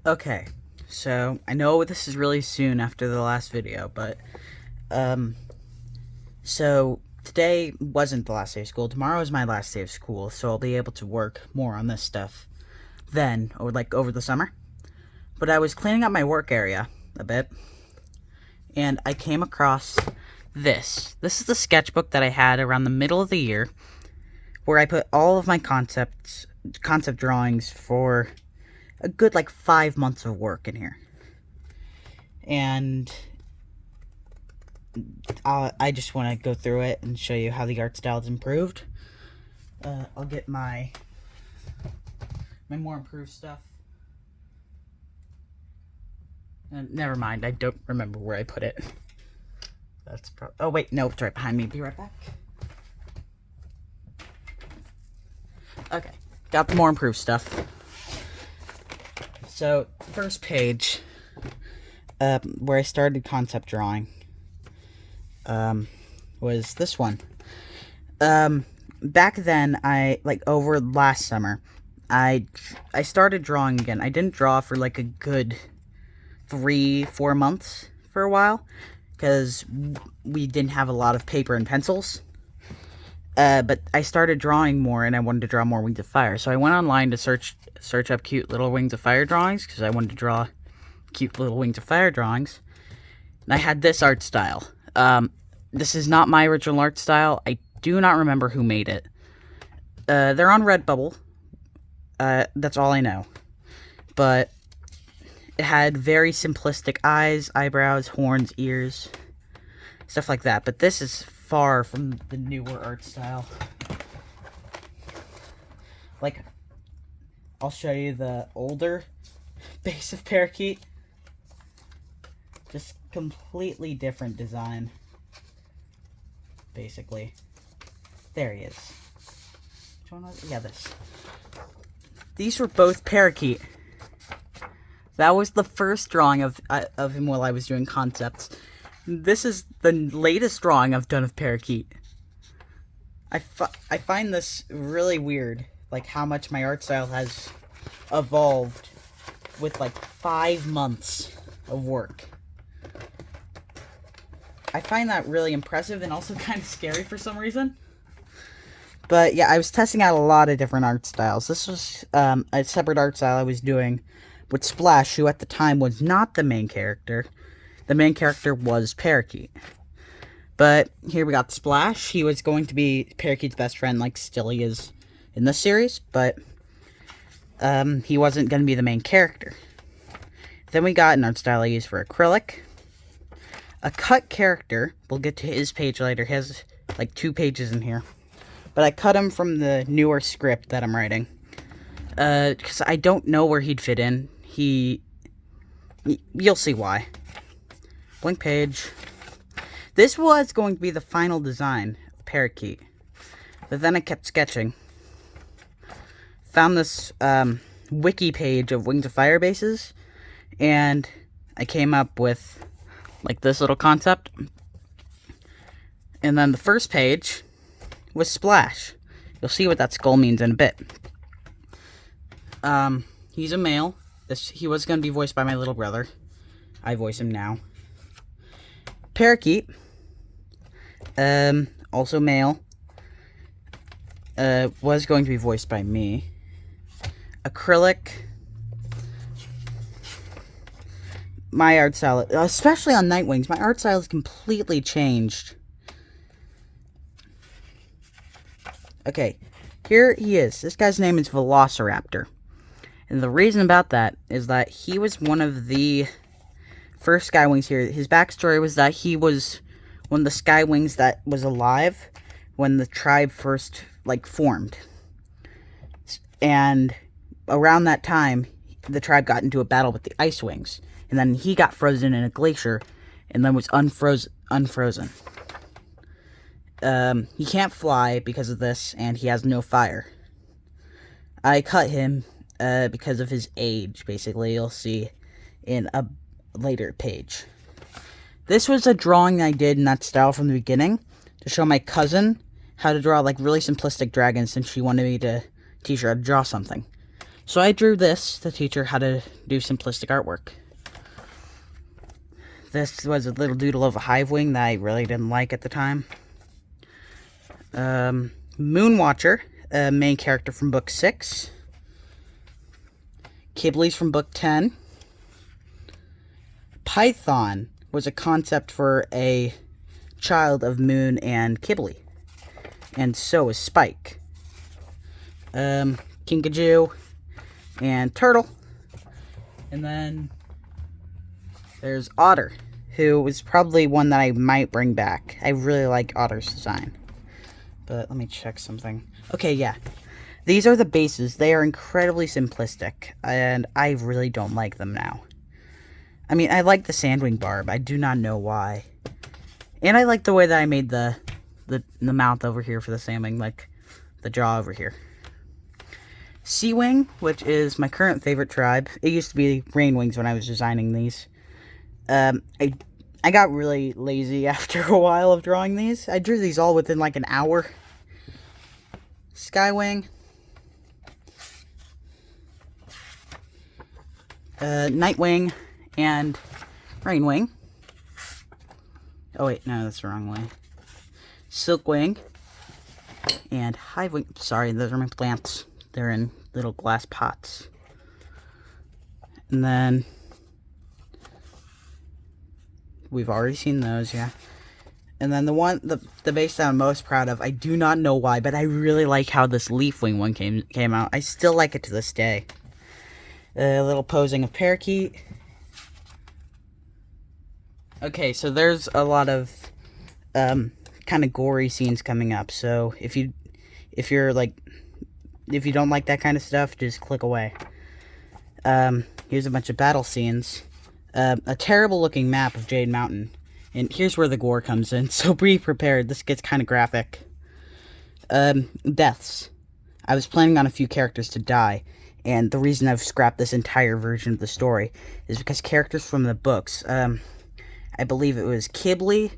Okay, so I know this is really soon after the last video, but so today wasn't the last day of school. Tomorrow is my last day of school, so I'll be able to work more on this stuff then, or like over the summer. But I was cleaning up my work area a bit, and I came across this. This is the sketchbook that I had around the middle of the year, where I put all of my concept drawings for a good like 5 months of work in here. And I just want to go through it and show you how the art style has improved. I'll get my more improved stuff. Never mind, I don't remember where I put it. That's oh wait, no, it's right behind me. Be right back. Okay, got the more improved stuff. So, first page, where I started concept drawing, was this one. Back then, over last summer, I started drawing again. I didn't draw for like a good 3-4 months for a while, because we didn't have a lot of paper and pencils. But I started drawing more, and I wanted to draw more Wings of Fire. So I went online to search up cute little Wings of Fire drawings, because I wanted to draw cute little Wings of Fire drawings. And I had this art style. This is not my original art style. I do not remember who made it. They're on Redbubble. That's all I know. But it had very simplistic eyes, eyebrows, horns, ears, stuff like that. But this is far from the newer art style. Like, I'll show you the older base of Parakeet. Just completely different design, basically. There he is. Which one was it? Yeah, this. These were both Parakeet. That was the first drawing of him while I was doing concepts. This is the latest drawing I've done of Parakeet. I find this really weird, like how much my art style has evolved with like 5 months of work. I find that really impressive and also kind of scary for some reason. But yeah, I was testing out a lot of different art styles. This was a separate art style I was doing with Splash, who at the time was not the main character. The main character was Parakeet. But here we got Splash. He was going to be Parakeet's best friend, like still he is in this series, but he wasn't going to be the main character. Then we got an art style I used for acrylic. A cut character. We'll get to his page later. He has like 2 pages in here. But I cut him from the newer script that I'm writing. Because I don't know where he'd fit in. You'll see why. Blank page. This was going to be the final design of Parakeet. But then I kept sketching. Found this wiki page of Wings of Fire bases. And I came up with like this little concept. And then the first page was Splash. You'll see what that skull means in a bit. He's a male. He was going to be voiced by my little brother. I voice him now. Parakeet. Also male. Was going to be voiced by me. Acrylic. My art style, especially on Nightwings, my art style has completely changed. Okay, here he is. This guy's name is Velociraptor. And the reason about that is that he was one of the first Skywings here. His backstory was that he was one of the Skywings that was alive when the tribe first, formed. And around that time, the tribe got into a battle with the Ice Wings. And then he got frozen in a glacier and then was unfrozen. He can't fly because of this, and he has no fire. I cut him because of his age, basically. You'll see in a later page. This was a drawing I did in that style from the beginning to show my cousin how to draw really simplistic dragons, since she wanted me to teach her how to draw something. So I drew this to teach her how to do simplistic artwork. This was a little doodle of a hive wing that I really didn't like at the time. Moonwatcher, a main character from book 6. Kibley's from book 10. Python was a concept for a child of Moon and Kibley. And so is Spike. Kinkajou and Turtle. And then there's Otter, who is probably one that I might bring back. I really like Otter's design. But let me check something. Okay, yeah. These are the bases. They are incredibly simplistic, and I really don't like them now. I mean, I like the Sandwing Barb. I do not know why. And I like the way that I made the mouth over here for the Sandwing, like the jaw over here. Seawing, which is my current favorite tribe. It used to be Rainwings when I was designing these. I got really lazy after a while of drawing these. I drew these all within like an hour. Skywing. Nightwing and Rainwing. Oh wait, no, that's the wrong way. Silkwing and Hivewing. Sorry, those are my plants. They're in little glass pots. And then we've already seen those, yeah. And then the base that I'm most proud of, I do not know why, but I really like how this Leafwing one came out. I still like it to this day. A little posing of Parakeet. Okay, so there's a lot of kind of gory scenes coming up. So if you don't like that kind of stuff, just click away. Here's a bunch of battle scenes. A terrible looking map of Jade Mountain. And here's where the gore comes in, so be prepared. This gets kind of graphic. Deaths. I was planning on a few characters to die, and the reason I've scrapped this entire version of the story is because characters from the books, I believe it was Kibley,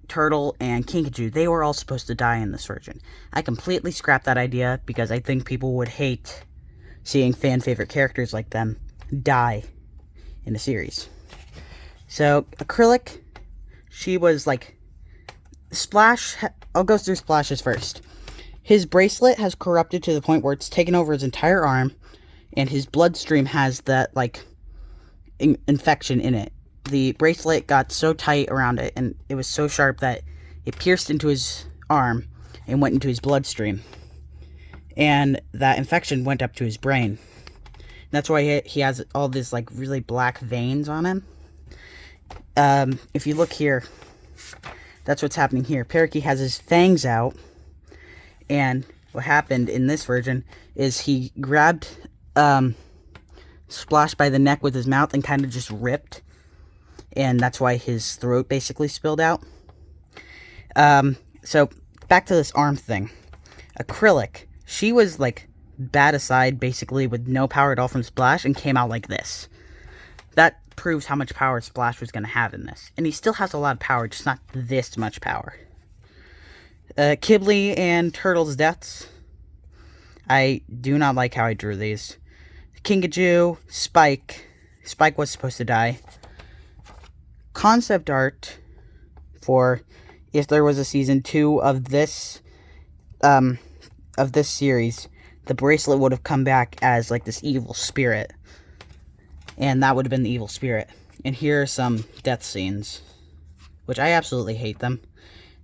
Turtle, and Kinkajou, they were all supposed to die in this version. I completely scrapped that idea because I think people would hate seeing fan-favorite characters like them die in a series. So, Acrylic, she was like... Splash, I'll go through Splash's first. His bracelet has corrupted to the point where it's taken over his entire arm, and his bloodstream has that, like, infection in it. The bracelet got so tight around it, and it was so sharp that it pierced into his arm and went into his bloodstream. And that infection went up to his brain. That's why he has all these, like, really black veins on him. If you look here, that's what's happening here. Parakeet has his fangs out, and what happened in this version is he grabbed Splash by the neck with his mouth and kind of just ripped, and that's why his throat basically spilled out. So, back to this arm thing. Acrylic, she was, like, bat aside, basically, with no power at all from Splash, and came out like this. That proves how much power Splash was going to have in this. And he still has a lot of power, just not this much power. Kibley and Turtle's deaths. I do not like how I drew these. Kinkajou, Spike. Spike was supposed to die. Concept art for if there was a season 2 of this series, the bracelet would have come back as like this evil spirit. And that would have been the evil spirit. And here are some death scenes, which I absolutely hate them.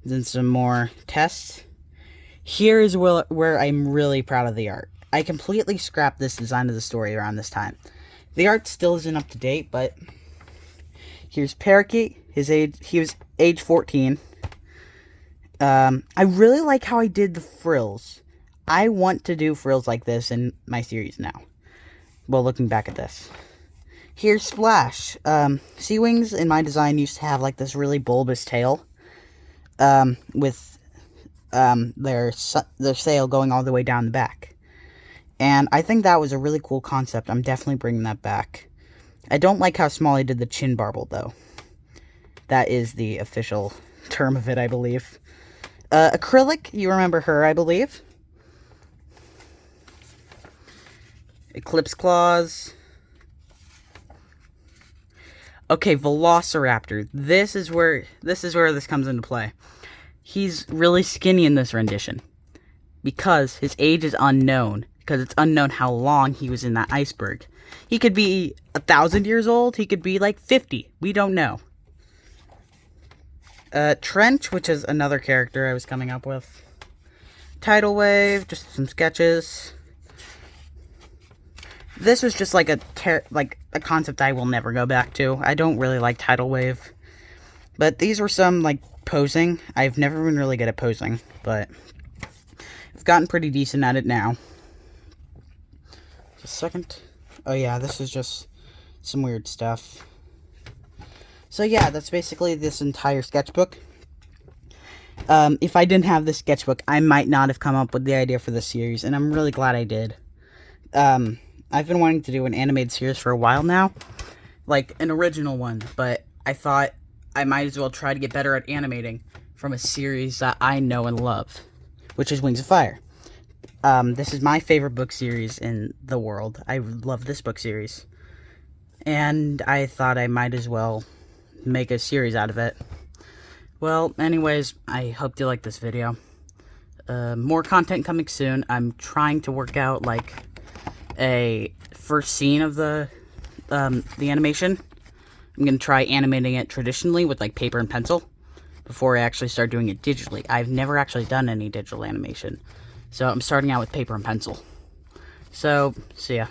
Then some more tests. Here is where I'm really proud of the art. I completely scrapped this design of the story around this time. The art still isn't up to date, but here's Parakeet. He was age 14. I really like how I did the frills. I want to do frills like this in my series now. Well, looking back at this. Here's Splash. Sea Wings in my design used to have like this really bulbous tail. With their sail going all the way down the back. And I think that was a really cool concept. I'm definitely bringing that back. I don't like how small I did the chin barbel, though. That is the official term of it, I believe. Acrylic, you remember her, I believe. Eclipse Claws. Okay, Velociraptor. This is where this comes into play. He's really skinny in this rendition because his age is unknown, because it's unknown how long he was in that iceberg. He could be 1,000 years old, he could be like 50. We don't know. Trench, which is another character I was coming up with. Tidal Wave, just some sketches. This was just like a concept I will never go back to. I don't really like Tidal Wave. But these were some, like, posing. I've never been really good at posing, but I've gotten pretty decent at it now. Just a second. Oh yeah, this is just some weird stuff. So yeah, that's basically this entire sketchbook. If I didn't have this sketchbook, I might not have come up with the idea for this series, and I'm really glad I did. I've been wanting to do an animated series for a while now, like an original one, but I thought I might as well try to get better at animating from a series that I know and love, which is Wings of Fire. This is my favorite book series in the world. I love this book series, and I thought I might as well make a series out of it. Well, anyways, I hope you like this video. More content coming soon. I'm trying to work out, like, a first scene of the animation. I'm going to try animating it traditionally with, like, paper and pencil before I actually start doing it digitally. I've never actually done any digital animation, so I'm starting out with paper and pencil. So, see ya.